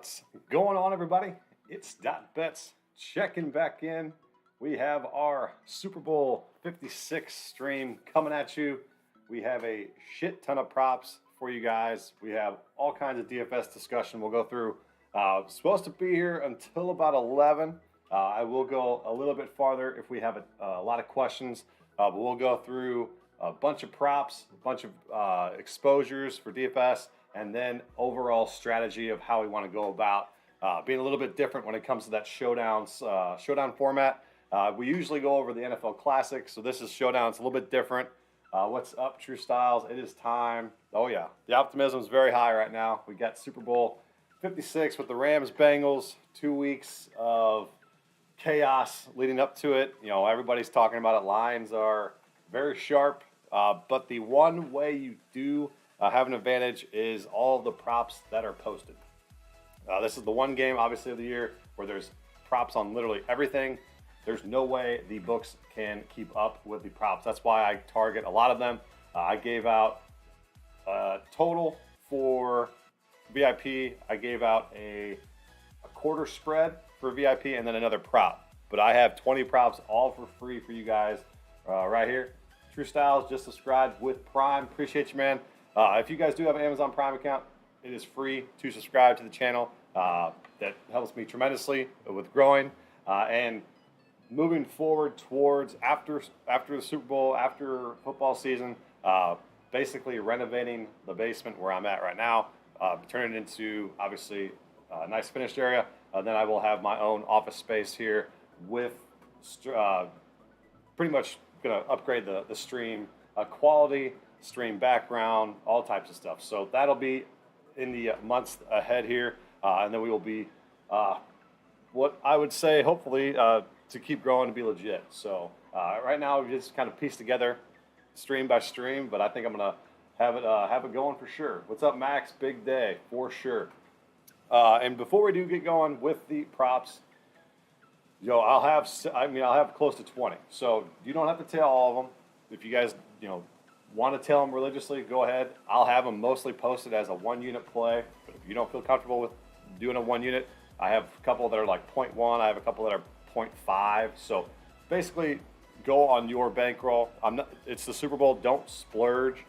What's going on, everybody? It's Dot Bets checking back in. We have our Super Bowl 56 stream coming at you. We have a shit ton of props for you guys. We have all kinds of DFS discussion we'll go through. Supposed to be here until about 11. I will go a little bit farther if we have a lot of questions, but we'll go through a bunch of props, a bunch of exposures for DFS, and then overall strategy of how we want to go about being a little bit different when it comes to that showdown format. We usually go over the NFL Classic, so this is showdown. It's a little bit different. What's up, True Styles? It is time. Oh yeah, the optimism is very high right now. We got Super Bowl 56 with the Rams Bengals. 2 weeks of chaos leading up to it. You know, everybody's talking about it. Lines are very sharp, but the one way you do have an advantage is all of the props that are posted. This is the one game, obviously, of the year where there's props on literally everything. There's no way the books can keep up with the props. That's why I target a lot of them. I gave out total for VIP. I gave out a quarter spread for VIP and then another prop. But I have 20 props all for free for you guys right here. True Styles, just subscribe with Prime. Appreciate you, man. If you guys do have an Amazon Prime account, it is free to subscribe to the channel. That helps me tremendously with growing and moving forward towards after the Super Bowl, after football season, basically renovating the basement where I'm at right now, turning it into obviously a nice finished area. Then I will have my own office space here with pretty much going to upgrade the stream quality, stream background, all types of stuff. So that'll be in the months ahead here, and then we will be what I would say, hopefully, to keep growing to be legit. So right now we just kind of piece together stream by stream, but I think I'm gonna have it going for sure. What's up, Max? Big day for sure. And before we do get going with the props, I'll have close to 20. So you don't have to tell all of them. If you guys want to tell them religiously, go ahead. I'll have them mostly posted as a 1 unit play. But if you don't feel comfortable with doing a 1 unit, I have a couple that are like 0.1. I have a couple that are 0.5. So basically, go on your bankroll. It's the Super Bowl. Don't splurge.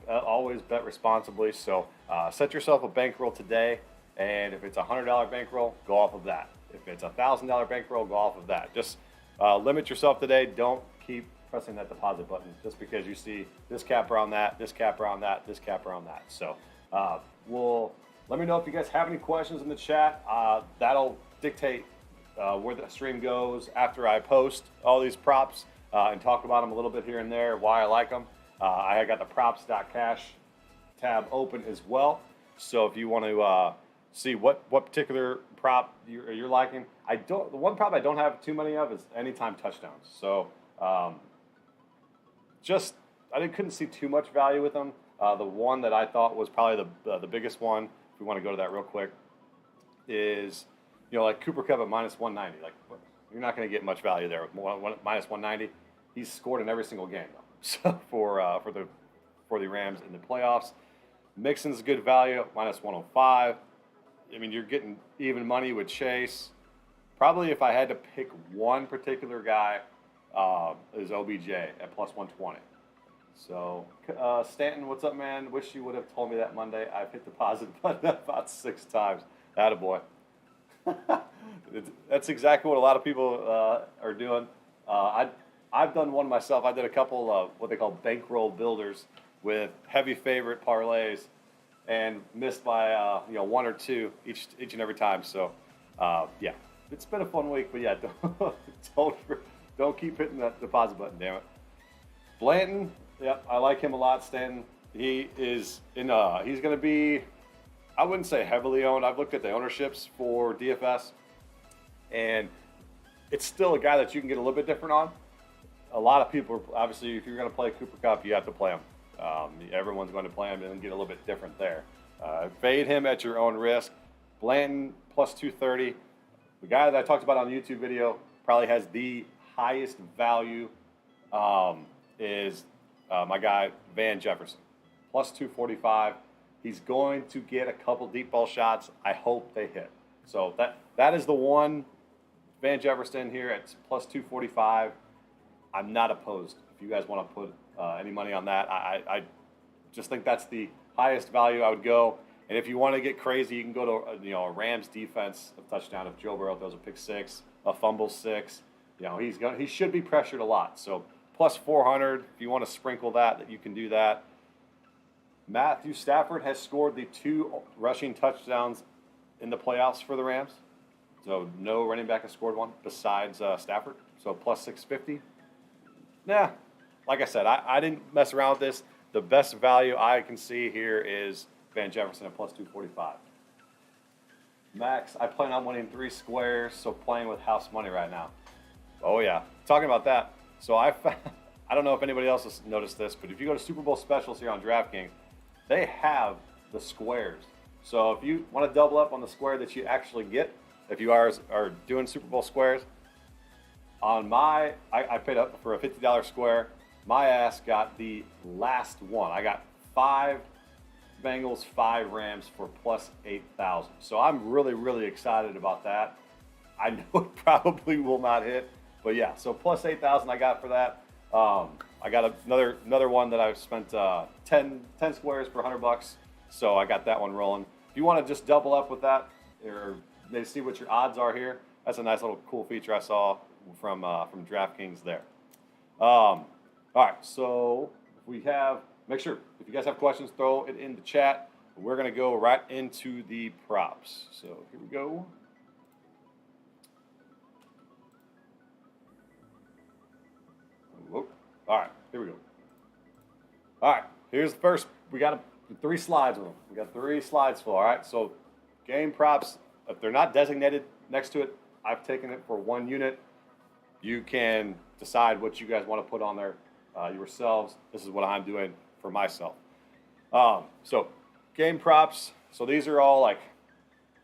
Always bet responsibly. So set yourself a bankroll today, and if it's a $100 bankroll, go off of that. If it's a $1,000 bankroll, go off of that. Just limit yourself today. Don't keep pressing that deposit button just because you see this capper on that, this capper on that, this capper on that. So let me know if you guys have any questions in the chat. That'll dictate where the stream goes after I post all these props and talk about them a little bit here and there, why I like them. I got the props.cash tab open as well. So if you want to see what particular prop you're liking, the one prop I don't have too many of is anytime touchdowns. So I couldn't see too much value with them. The one that I thought was probably the biggest one, if we want to go to that real quick, is like Cooper Kupp at minus 190. Like, you're not going to get much value there with minus 190. He's scored in every single game though. So for the Rams in the playoffs, Mixon's good value at minus 105. I mean, you're getting even money with Chase. Probably if I had to pick one particular guy, is OBJ at plus 120. So, Stanton, what's up, man? Wish you would have told me that Monday. I've hit the deposit button about 6 times. Attaboy. That's exactly what a lot of people are doing. I've done one myself. I did a couple of what they call bankroll builders with heavy favorite parlays and missed by 1 or 2 each and every time. So, yeah, it's been a fun week. But yeah, don't keep hitting that deposit button, damn it. Blanton, yeah, I like him a lot. Stanton, he is he's going to be, I wouldn't say heavily owned. I've looked at the ownerships for DFS, and it's still a guy that you can get a little bit different on. A lot of people, obviously, if you're going to play Cooper Kupp, you have to play him. Everyone's going to play him and get a little bit different there. Fade him at your own risk. Blanton plus 230. The guy that I talked about on the YouTube video probably has the highest value is my guy Van Jefferson, plus 245. He's going to get a couple deep ball shots. I hope they hit. So that is the one. Van Jefferson here at plus 245. I'm not opposed. If you guys want to put any money on that, I just think that's the highest value I would go. And if you want to get crazy, you can go to a Rams defense of touchdown if Joe Burrow throws a pick six, a fumble six. He should be pressured a lot. So plus 400. If you want to sprinkle that you can do that. Matthew Stafford has scored the 2 rushing touchdowns in the playoffs for the Rams. So no running back has scored one besides Stafford. So plus 650. Nah, like I said, I didn't mess around with this. The best value I can see here is Van Jefferson at plus 245. Max, I plan on winning 3 squares, so playing with house money right now. Oh yeah, talking about that. So I don't know if anybody else has noticed this, but if you go to Super Bowl specials here on DraftKings, they have the squares. So if you want to double up on the square that you actually get, if you are doing Super Bowl squares, I paid up for a $50 square. My ass got the last one. I got 5 Bengals, 5 Rams for plus 8,000. So I'm really, really excited about that. I know it probably will not hit, but yeah. So plus 8,000 I got for that. I got another one that I've spent 10 squares for $100. So I got that one rolling. If you want to just double up with that, or maybe see what your odds are here, that's a nice little cool feature I saw from DraftKings there. All right, so make sure if you guys have questions, throw it in the chat. We're gonna go right into the props. So here we go. Whoop. All right, here we go. All right, here's the first. We got 3 slides with them. We got 3 slides full. All right, so game props. If they're not designated next to it, I've taken it for 1 unit. You can decide what you guys want to put on there yourselves. This is what I'm doing for myself. So game props. So these are all like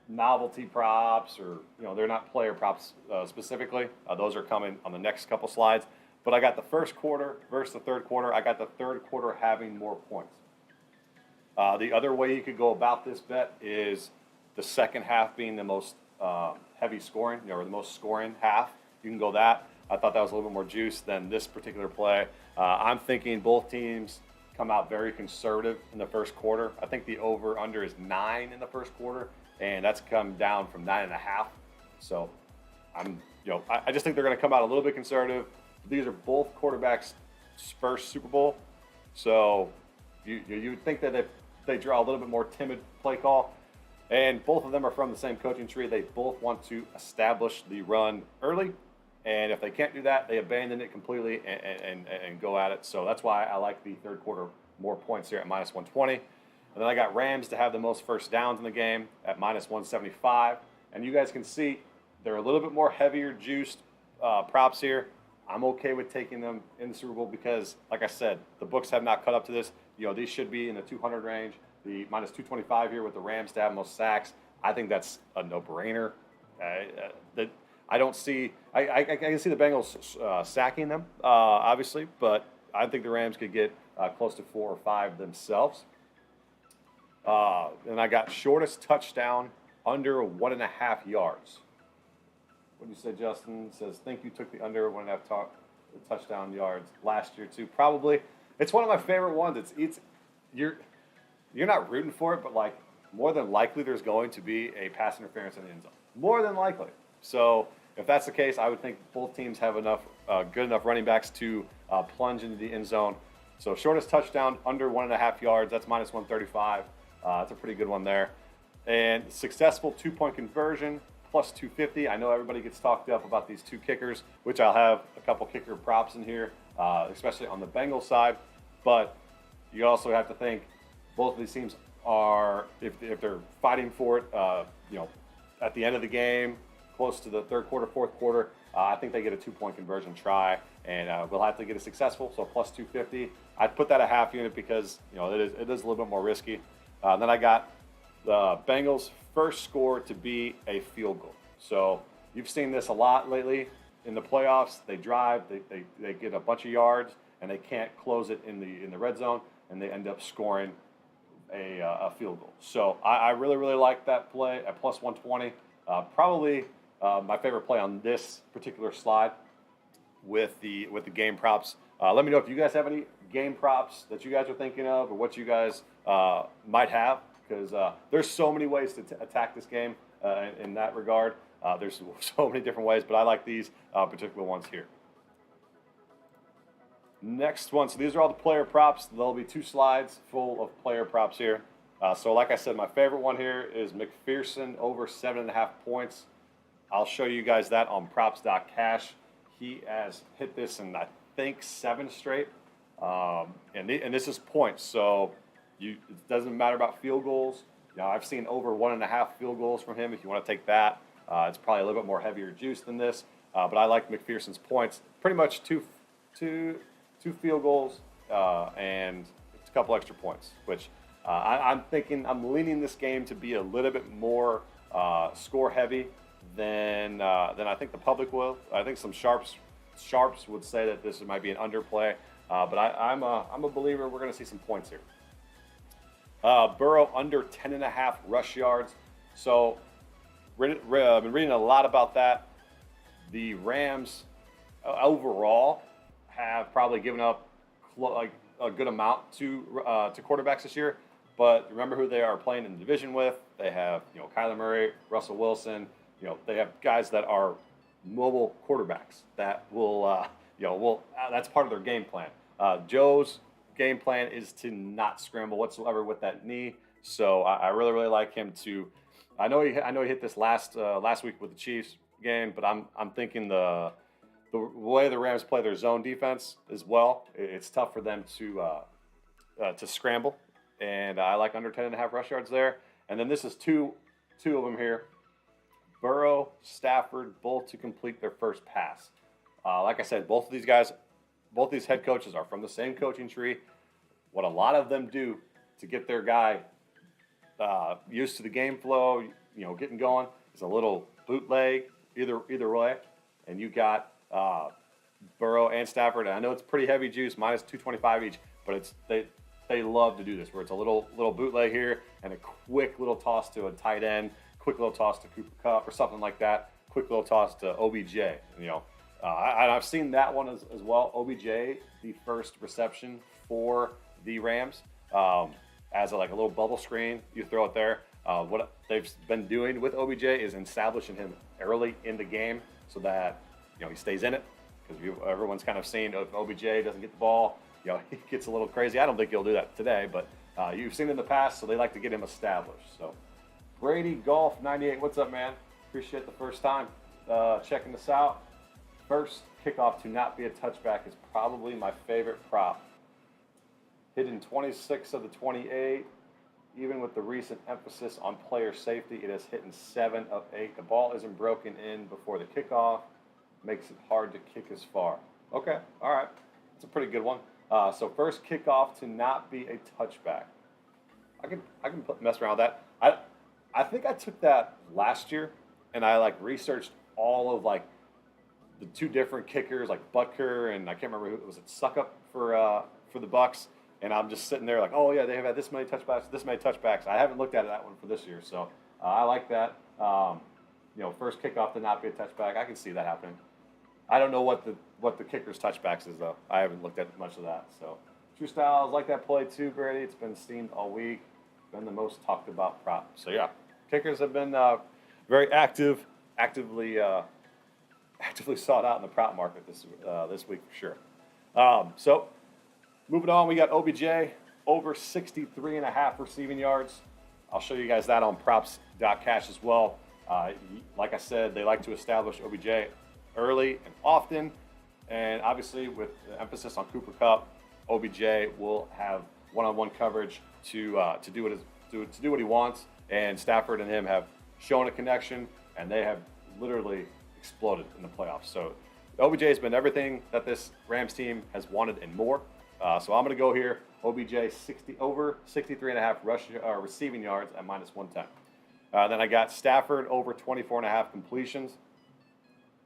novelty props, or they're not player props specifically. Those are coming on the next couple slides. But I got the first quarter versus the third quarter. I got the third quarter having more points. The other way you could go about this bet is the second half being the most heavy scoring, or the most scoring half. You can go that. I thought that was a little bit more juice than this particular play. I'm thinking both teams come out very conservative in the first quarter. I think the over/under is 9 in the first quarter, and that's come down from 9.5. So I just think they're going to come out a little bit conservative. These are both quarterbacks' first Super Bowl, so you would think that if they draw a little bit more timid play call, and both of them are from the same coaching tree, they both want to establish the run early. And if they can't do that, they abandon it completely and go at it. So that's why I like the third quarter more points here at minus 120. And then I got Rams to have the most first downs in the game at minus 175. And you guys can see they're a little bit more heavier juiced props here. I'm okay with taking them in the Super Bowl because, like I said, the books have not caught up to this. These should be in the 200 range. The minus 225 here with the Rams to have most sacks, I think that's a no-brainer. I don't see. I can see the Bengals sacking them, obviously, but I think the Rams could get close to 4 or 5 themselves. And I got shortest touchdown under 1.5 yards. What do you say, Justin? Says, think you took the under 1.5 touchdown yards last year too. Probably. It's one of my favorite ones. You're not rooting for it, but like more than likely there's going to be a pass interference in the end zone. More than likely. So if that's the case, I would think both teams have enough good enough running backs to plunge into the end zone. So shortest touchdown under 1.5 yards, that's minus 135. That's a pretty good one there. And successful 2-point conversion, plus 250. I know everybody gets talked up about these 2 kickers, which I'll have a couple kicker props in here, especially on the Bengals side. But you also have to think both of these teams are, if they're fighting for it, at the end of the game, close to the third quarter, fourth quarter, I think they get a 2-point conversion try, and we'll have to get it successful. So plus 250. I'd put that a half unit because it is a little bit more risky. Then I got the Bengals' first score to be a field goal. So you've seen this a lot lately in the playoffs. They drive, they get a bunch of yards, and they can't close it in the red zone, and they end up scoring a field goal. So I really, really like that play at plus 120. Probably my favorite play on this particular slide with the game props. Let me know if you guys have any game props that you guys are thinking of or what you guys might have, because there's so many ways to attack this game in that regard. There's so many different ways, but I like these particular ones here. Next one, so these are all the player props. There'll be 2 slides full of player props here. So like I said, my favorite one here is McPherson over 7.5 points. I'll show you guys that on props.cash. He has hit this in, I think, 7 straight. And this is points, so it doesn't matter about field goals. You know, I've seen over 1.5 field goals from him. If you want to take that, it's probably a little bit more heavier juice than this. But I like McPherson's points. Pretty much two field goals and a couple extra points, which I'm leaning this game to be a little bit more score heavy than I think the public will. I think some sharps would say that this might be an underplay, but I'm a believer we're going to see some points here. Burrow under 10.5 rush yards. So I've been reading a lot about that. The Rams overall have probably given up like a good amount to quarterbacks this year. But remember who they are playing in the division with. They have Kyler Murray, Russell Wilson. They have guys that are mobile quarterbacks that will that's part of their game plan. Joe's game plan is to not scramble whatsoever with that knee. So I really, really like him to. I know he hit this last week with the Chiefs game, but I'm thinking the way the Rams play their zone defense as well, it's tough for them to scramble, and I like under 10.5 rush yards there. And then this is two of them here. Burrow, Stafford, both to complete their first pass. Like I said, both these head coaches are from the same coaching tree. What a lot of them do to get their guy used to the game flow, getting going, is a little bootleg either way, and you got Burrow and Stafford. And I know it's pretty heavy juice, minus 225 each, but they love to do this, where it's a little bootleg here and a quick little toss to a tight end, quick little toss to Cooper Kupp or something like that, quick little toss to OBJ. I've seen that one as well. OBJ, the first reception for the Rams, as a little bubble screen, you throw it there. What they've been doing with OBJ is establishing him early in the game so that he stays in it, because everyone's kind of seen if OBJ doesn't get the ball, he gets a little crazy. I don't think he'll do that today, but you've seen it in the past, so they like to get him established. So Brady Golf 98, what's up, man? Appreciate the first time checking this out. First kickoff to not be a touchback is probably my favorite prop. Hitting 26 of the 28. Even with the recent emphasis on player safety, it has hit in 7 of 8. The ball isn't broken in before the kickoff. Makes it hard to kick as far. Okay, all right. That's a pretty good one. So first kickoff to not be a touchback. I can mess around with that. I think I took that last year, and I researched all of the 2 different kickers, like Butker and I can't remember who was it, Suckup for the Bucks. And I'm just sitting there oh yeah, they have had this many touchbacks. I haven't looked at that one for this year, so I like that. First kickoff to not be a touchback. I can see that happening. I don't know what the kicker's touchbacks is though. I haven't looked at much of that. So True Styles like that play too, Brady. It's been steamed all week. Been the most talked about prop. So yeah, kickers have been very actively sought out in the prop market this week for sure. So moving on, we got OBJ over 63.5 receiving yards. I'll show you guys that on props.cash as well. Like I said, they like to establish OBJ early and often, and obviously with the emphasis on Cooper Kupp, OBJ will have one-on-one coverage to do what he wants. And Stafford and him have shown a connection, and they have literally exploded in the playoffs. So OBJ has been everything that this Rams team has wanted and more. So I'm going to go here, OBJ over 63.5 receiving yards at minus 110. Then I got Stafford over 24.5 completions.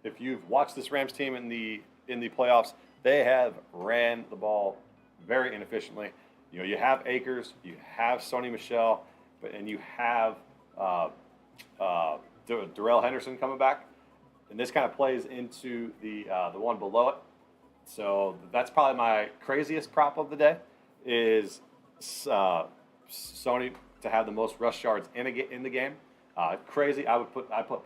If you've watched this Rams team in the playoffs, they have ran the ball very inefficiently. You have Akers, you have Sony Michel, and you have uh, Darrell Henderson coming back, and this kind of plays into the one below it. So that's probably my craziest prop of the day is Sony to have the most rush yards in the game. Crazy. I put like zero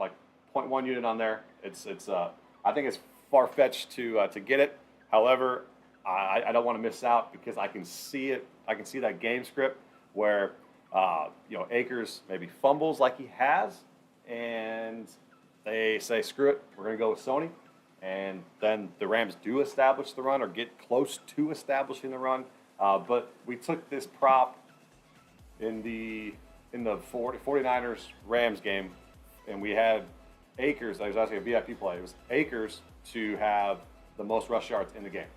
point 0.1 unit on there. It's I think it's far fetched to get it. However, I don't want to miss out because I can see it. I can see that game script where Akers maybe fumbles like he has, and they say screw it, we're going to go with Sony, and then the Rams do establish the run or get close to establishing the run. But we took this prop in the 49ers Rams game, and we had Akers. I was actually a VIP play. It was Akers to have the most rush yards in the game,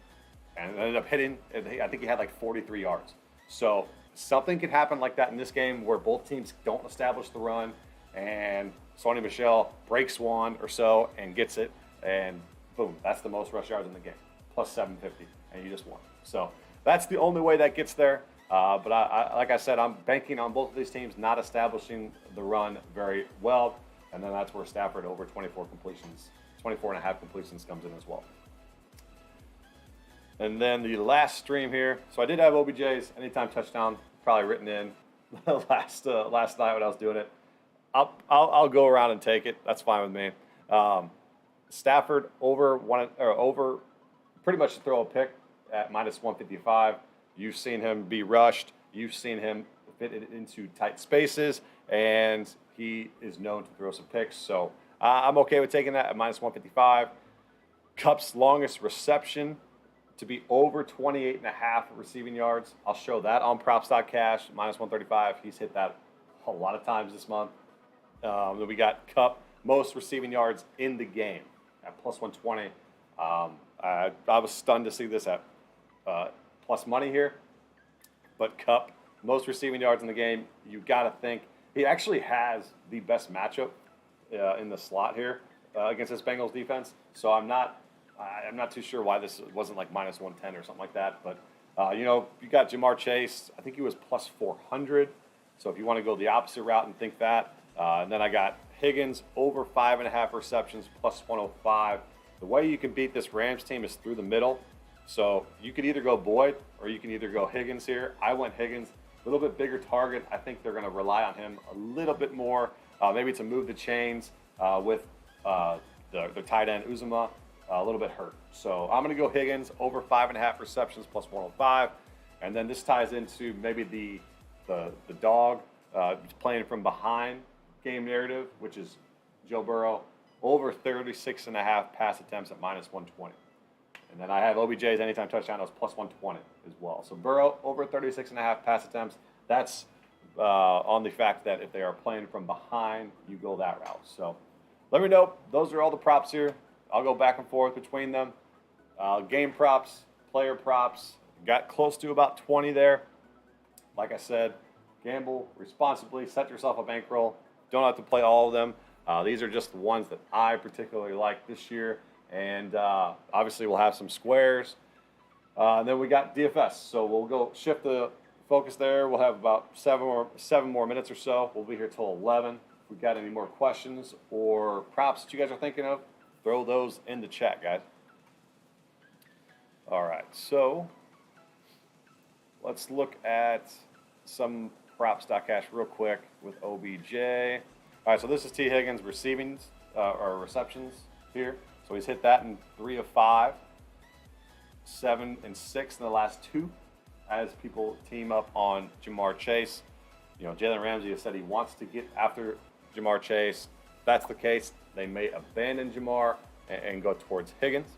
and it ended up hitting. I think he had like 43 yards. So something could happen like that in this game where both teams don't establish the run, and Sony Michel breaks one or so and gets it, and boom, that's the most rush yards in the game, plus 750, and you just won. So that's the only way that gets there. But I like I said, I'm banking on both of these teams not establishing the run very well, and then that's where Stafford over 24 and a half completions comes in as well. And then the last stream here. So I did have OBJ's anytime touchdown probably written in last night when I was doing it. I'll go around and take it. That's fine with me. Stafford over pretty much to throw a pick at minus 155. You've seen him be rushed. You've seen him fit it into tight spaces, and he is known to throw some picks. So I'm okay with taking that at minus 155. Kupp's longest reception to be over 28.5 receiving yards. I'll show that on props.cash, minus 135. He's hit that a lot of times this month. Then we got Kupp, most receiving yards in the game at plus 120. I was stunned to see this at plus money here. But Kupp, most receiving yards in the game. You got to think he actually has the best matchup in the slot here against this Bengals defense. So I'm not too sure why this wasn't like minus 110 or something like that. But you got Jamar Chase. I think he was plus 400. So if you want to go the opposite route and think that, and then I got Higgins over 5.5 receptions plus 105. The way you can beat this Rams team is through the middle. So you could either go Boyd or you can either go Higgins here. I went Higgins, a little bit bigger target. I think they're going to rely on him a little bit more, maybe to move the chains with the tight end Uzomah a little bit hurt. So I'm going to go Higgins over 5.5 receptions plus 105, and then this ties into maybe the dog playing from behind game narrative, which is Joe Burrow over 36.5 pass attempts at minus 120. And then I have OBJ's anytime touchdown was plus 120 as well. So Burrow over 36.5 pass attempts. That's on the fact that if they are playing from behind, you go that route. So let me know. Those are all the props here. I'll go back and forth between them. Game props, player props. Got close to about 20 there. Like I said, gamble responsibly. Set yourself a bankroll. Don't have to play all of them. These are just the ones that I particularly like this year. And obviously we'll have some squares. And then we got DFS. So we'll go shift the focus there. We'll have about seven more minutes or so. We'll be here till 11. If we got any more questions or props that you guys are thinking of, throw those in the chat, guys. All right, so let's look at some props.cash real quick with OBJ. All right, so this is T. Higgins receivings or receptions here. So he's hit that in 3 of 5, 7 and 6 in the last 2 as people team up on Jamar Chase. Jalen Ramsey has said he wants to get after Jamar Chase. If that's the case, they may abandon Jamar and go towards Higgins.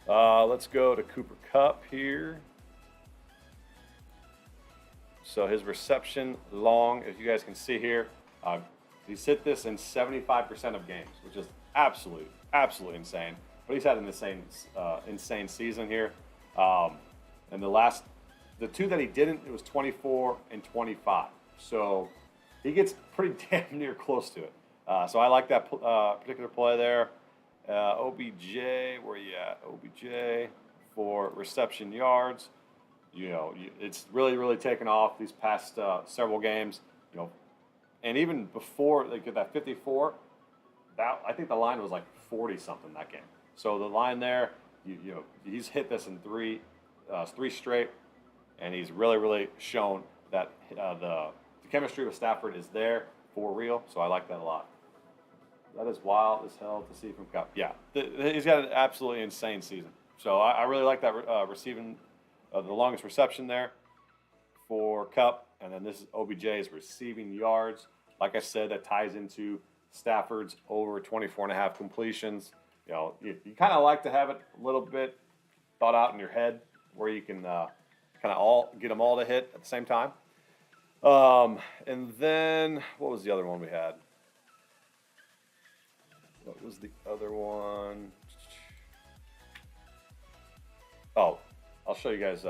Let's go to Cooper Kupp here. So his reception long, as you guys can see here, he's hit this in 75% of games, which is absolutely insane. But he's had an insane season here. And the 2 that he didn't, it was 24 and 25. So he gets pretty damn near close to it. So I like that particular play there. OBJ, where you at? OBJ for reception yards. It's really taken off these past several games. And even before they get that 54, I think the line was like 40 something that game. So the line there, he's hit this in three straight, and he's really shown that the chemistry with Stafford is there for real. So I like that a lot. That is wild as hell to see from Kupp. Yeah, he's got an absolutely insane season. So I really like that receiving the longest reception there for Kupp. And then this is OBJ's receiving yards. Like I said, that ties into Stafford's over 24.5 completions. You kind of like to have it a little bit thought out in your head where you can kind of all get them all to hit at the same time. And then what was the other one we had? What was the other one? Oh, I'll show you guys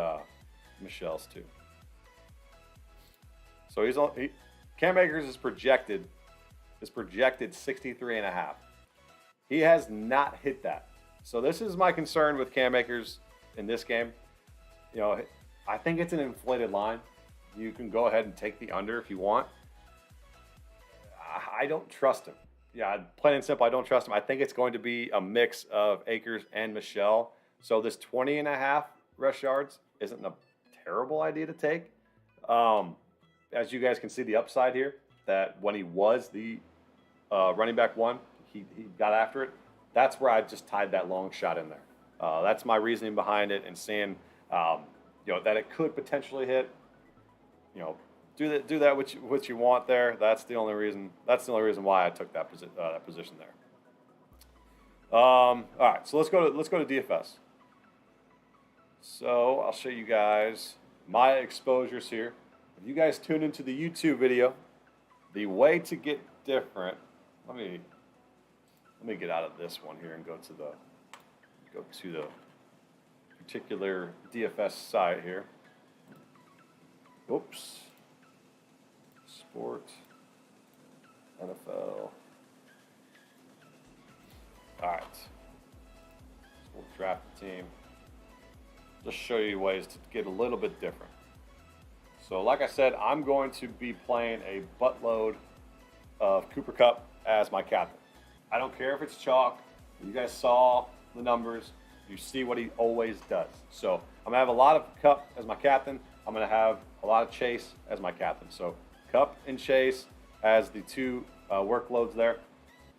Michel's too. So Cam Akers is projected 63.5. He has not hit that. So this is my concern with Cam Akers in this game. I think it's an inflated line. You can go ahead and take the under if you want. I don't trust him. Yeah, plain and simple, I don't trust him. I think it's going to be a mix of Akers and Michel. So this 20.5 rush yards isn't a terrible idea to take. As you guys can see the upside here, that when he was the running back one, he got after it. That's where I just tied that long shot in there. That's my reasoning behind it, and seeing that it could potentially hit. Do that what you want there. That's the only reason. That's the only reason why I took that position there. All right, so let's go to DFS. So I'll show you guys my exposures here. If you guys tune into the YouTube video, the way to get different. Let me get out of this one here and go to the particular DFS site here. Oops. Sport, NFL. All right. So we'll draft the team. Just show you ways to get a little bit different. So like I said, I'm going to be playing a buttload of Cooper Kupp as my captain. I don't care if it's chalk. You guys saw the numbers. You see what he always does. So I'm going to have a lot of Kupp as my captain. I'm going to have a lot of Chase as my captain. So Kupp and Chase as the two workloads there.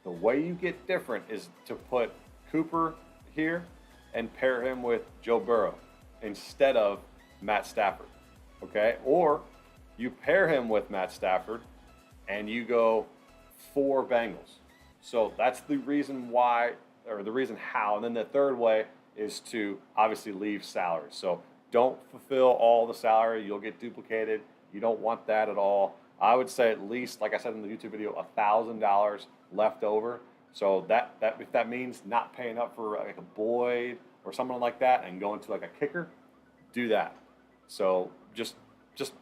The way you get different is to put Cooper here and pair him with Joe Burrow instead of Matt Stafford. Okay? Or you pair him with Matt Stafford and you go 4 Bengals. So that's the reason why, or the reason how. And then the third way is to obviously leave salary. So don't fulfill all the salary. You'll get duplicated. You don't want that at all. I would say at least, like I said in the YouTube video, $1,000 left over. So that if that means not paying up for like a Boyd or someone like that and going to like a kicker, do that. So just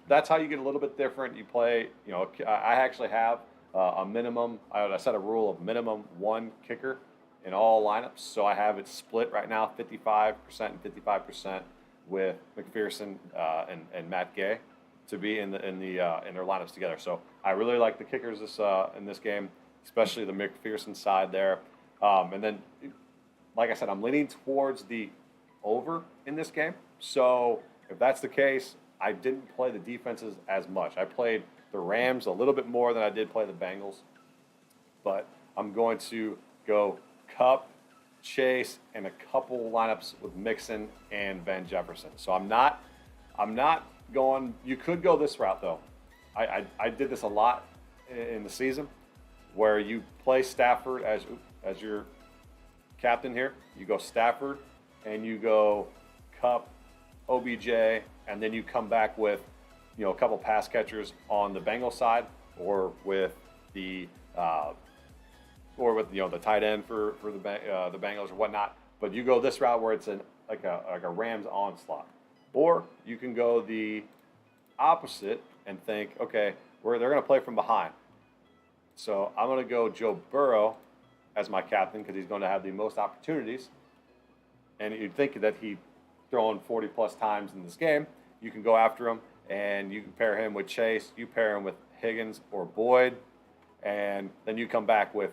that's how you get a little bit different. You play, I actually have a minimum. I set a rule of minimum 1 kicker in all lineups. So I have it split right now, 55% and 55% with McPherson and Matt Gay to be in their lineups together. So I really like the kickers in this game, especially the McPherson side there. And then, like I said, I'm leaning towards the over in this game. So if that's the case, I didn't play the defenses as much. I played the Rams a little bit more than I did play the Bengals. But I'm going to go Kupp, Chase, and a couple lineups with Mixon and Van Jefferson. So I'm not going. You could go this route though. I did this a lot in the season, where you play Stafford as your captain here. You go Stafford and you go Kupp, OBJ, and then you come back with a couple pass catchers on the Bengals side, or with the the tight end for the Bengals or whatnot. But you go this route where it's like a Rams onslaught. Or you can go the opposite and think, okay, they're going to play from behind. So I'm going to go Joe Burrow as my captain because he's going to have the most opportunities. And you'd think that he'd thrown 40-plus times in this game. you can go after him, and you can pair him with Chase. You pair him with Higgins or Boyd, and then you come back with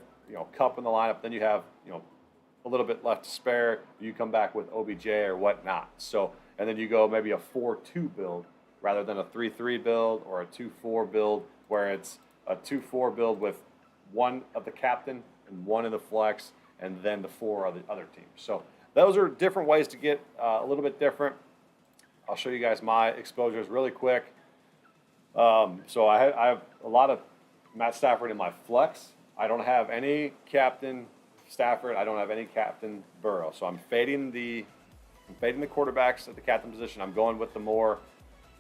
Kupp in the lineup. Then you have a little bit left to spare. You come back with OBJ or whatnot. So, and then you go maybe a 4-2 build rather than a 3-3 build or a 2-4 build, where it's a 2-4 build with one of the captain and one in the flex, and then the 4 of the other team. So those are different ways to get a little bit different. I'll show you guys my exposures really quick. So I have a lot of Matt Stafford in my flex. I don't have any captain Stafford. I don't have any captain Burrow. So I'm fading the quarterbacks at the captain position. I'm going with the more.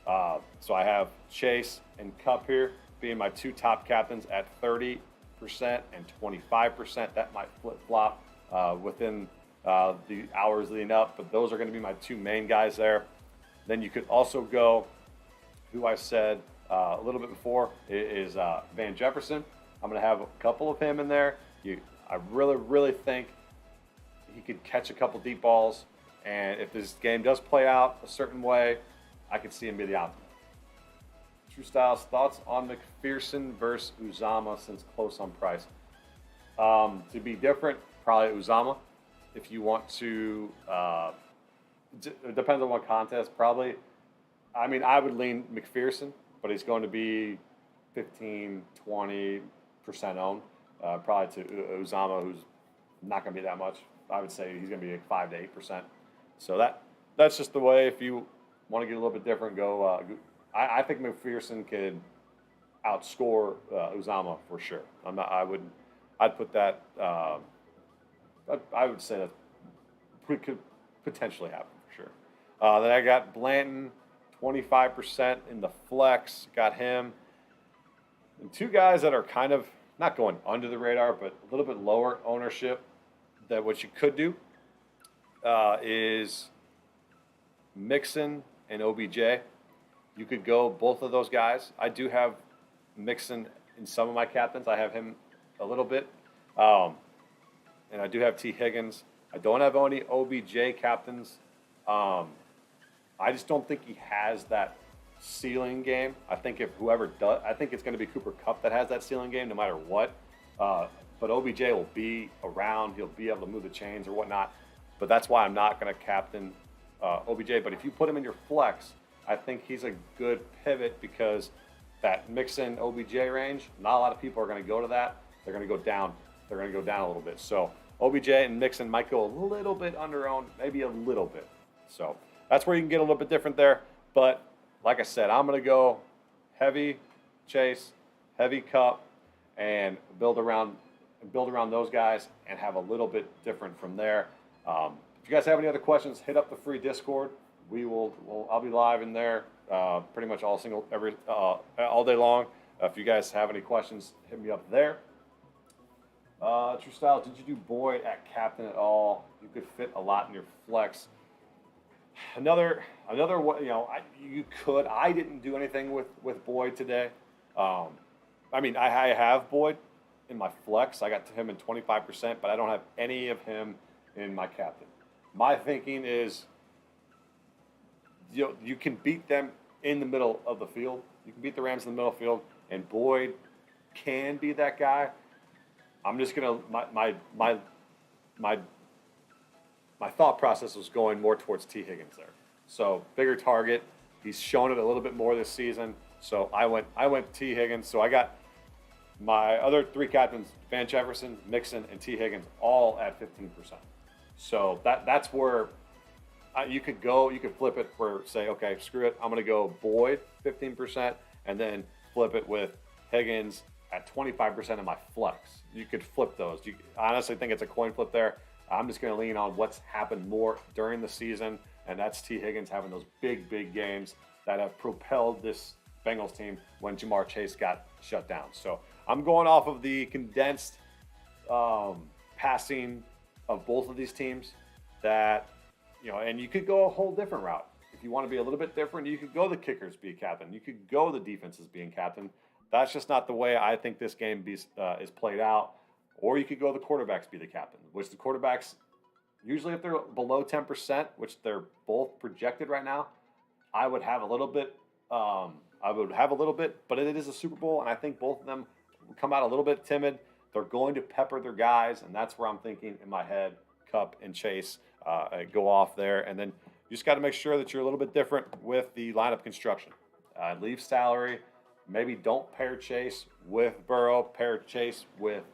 So I have Chase and Kupp here being my 2 top captains at 30% and 25%. That might flip-flop within the hours leading up, but those are going to be my 2 main guys there. Then you could also go, who I said a little bit before, is Van Jefferson. I'm going to have a couple of him in there. I really, really think he could catch a couple deep balls, and if this game does play out a certain way, I could see him be the optimal. True Styles, thoughts on McPherson versus Uzama since close on price? To be different, probably Uzama. If you want to, it depends on what contest, probably. I mean, I would lean McPherson, but he's going to be 15, 20% owned. Probably to Uzama, who's not going to be that much. I would say he's going to be like 5 to 8%. So that's just the way. If you want to get a little bit different, go. I think McPherson could outscore Uzama for sure. I'd put that. I would say that could potentially happen for sure. Then I got Blanton, 25% in the flex. Got him. And 2 guys that are kind of not going under the radar, but a little bit lower ownership. That what you could do is Mixon and OBJ. You could go both of those guys. I do have Mixon in some of my captains. I have him a little bit. And I do have T. Higgins. I don't have any OBJ captains. I just don't think he has that ceiling game. I think if whoever does, I think it's going to be Cooper Kupp that has that ceiling game no matter what. But OBJ will be around. He'll be able to move the chains or whatnot. But that's why I'm not going to captain OBJ. But if you put him in your flex, I think he's a good pivot because that Mixon OBJ range, not a lot of people are going to go to that. They're going to go down. They're going to go down a little bit. So OBJ and Mixon might go a little bit under-owned, maybe a little bit. So that's where you can get a little bit different there. But like I said, I'm going to go heavy Chase, heavy Kupp, and build around those guys and have a little bit different from there. If you guys have any other questions, hit up the free Discord. I'll be live in there pretty much all day long. If you guys have any questions, hit me up there. True Style, did you do Boyd at captain at all? You could fit a lot in your flex. Another you could. I didn't do anything with Boyd today. I mean, I have Boyd in my flex. I got to him in 25%, but I don't have any of him in my captain. My thinking is, you can beat them in the middle of the field. You can beat the Rams in the middle of the field, and Boyd can be that guy. I'm just gonna my thought process was going more towards T. Higgins there. So bigger target. He's shown it a little bit more this season. So I went T. Higgins. So I got my other 3 captains, Van Jefferson, Mixon, and T. Higgins, all at 15%. So that's where you could go. You could flip it where say, okay, screw it. I'm going to go Boyd 15%, and then flip it with Higgins at 25% of my flex. You could flip those. I honestly think it's a coin flip there. I'm just going to lean on what's happened more during the season, and that's T. Higgins having those big games that have propelled this Bengals team when Jamar Chase got shut down. So I'm going off of the condensed passing of both of these teams that, and you could go a whole different route. If you want to be a little bit different, you could go the kickers be captain. You could go the defenses being captain. That's just not the way I think this game is played out. Or you could go the quarterbacks be the captain, which the quarterbacks, usually if they're below 10%, which they're both projected right now, I would have a little bit. But it is a Super Bowl, and I think both of them come out a little bit timid. They're going to pepper their guys, and that's where I'm thinking in my head. Kupp and Chase go off there, and then you just got to make sure that you're a little bit different with the lineup construction. Leave salary. Maybe don't pair Chase with Burrow. Pair Chase with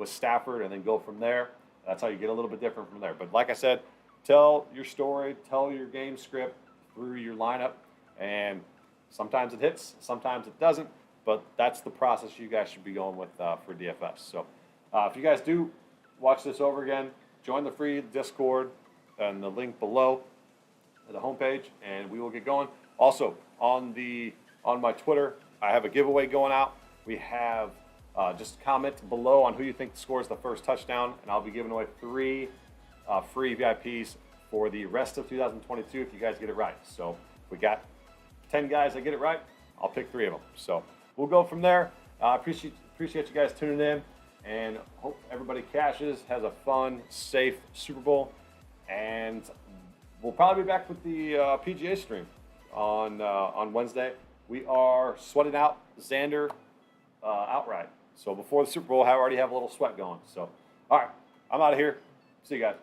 Stafford, and then go from there. That's how you get a little bit different from there. But like I said, tell your story, tell your game script through your lineup, and sometimes it hits, sometimes it doesn't. But that's the process you guys should be going with for DFS. So if you guys do watch this over again, join the free Discord and the link below at the homepage, and we will get going. Also, on my Twitter, I have a giveaway going out. We have just comment below on who you think scores the first touchdown, and I'll be giving away 3 free VIPs for the rest of 2022 if you guys get it right. So we got 10 guys that get it right. I'll pick 3 of them. So we'll go from there. Appreciate you guys tuning in, and hope everybody cashes, has a fun, safe Super Bowl, and we'll probably be back with the PGA stream on Wednesday. We are sweating out Xander outright. So before the Super Bowl, I already have a little sweat going. So, all right, I'm out of here. See you guys.